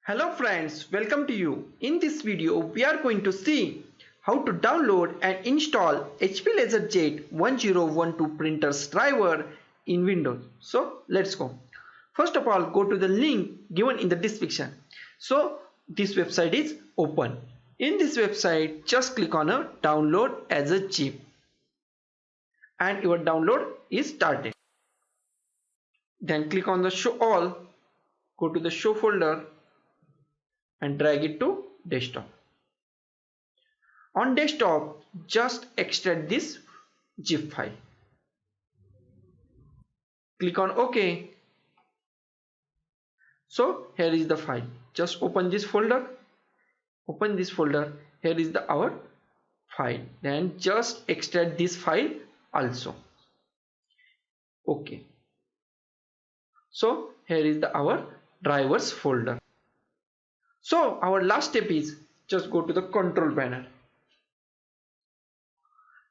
Hello friends, welcome to you. In this video, we are going to see how to download and install HP LaserJet 1012 printers driver in Windows. So let's go. First of all, go to the link given in the description. So this website is open. In this website, just click on a download as a zip and your download is started. Then click on the show all, go to the show folder and drag it to desktop. On desktop, just extract this zip file. Click on OK. So here is the file. Just open this folder. Open this folder. Here is our file. Then just extract this file also. OK. So here is our drivers folder. So our last step is just go to the control panel.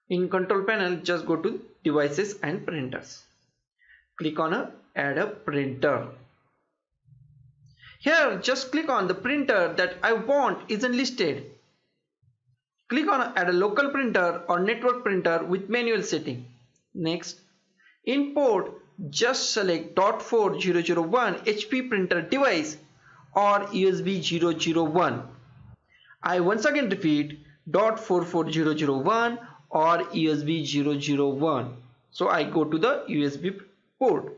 In control panel, just go to devices and printers. Click on add a printer. Here just click on the printer that I want isn't listed. Click on add a local printer or network printer with manual setting. Next, in port, just select 4001 HP printer device or USB 001. I once again repeat 44001 or USB 001. So I go to the USB port.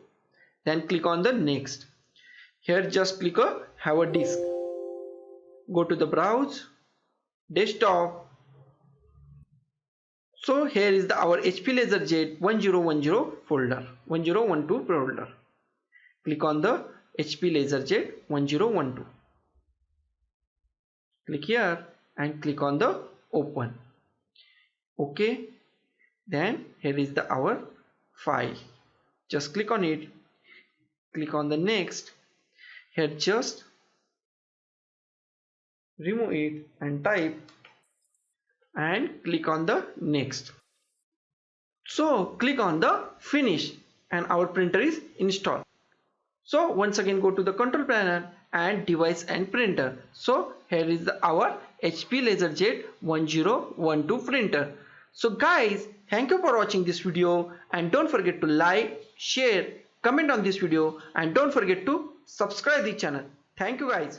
Then click on the next. Here just click on have a disk. Go to the browse, desktop. So here is our HP LaserJet 1012 folder. Click on the HP LaserJet 1012. Click here and click on the open. OK. Then here is our file. Just click on it. Click on the next. Here just remove it and type and click on the next. So click on the finish and our printer is installed. So once again go to the control panel and device and printer. So here is our HP LaserJet 1012 printer. So guys, thank you for watching this video and don't forget to like, share, comment on this video and don't forget to subscribe the channel. Thank you guys.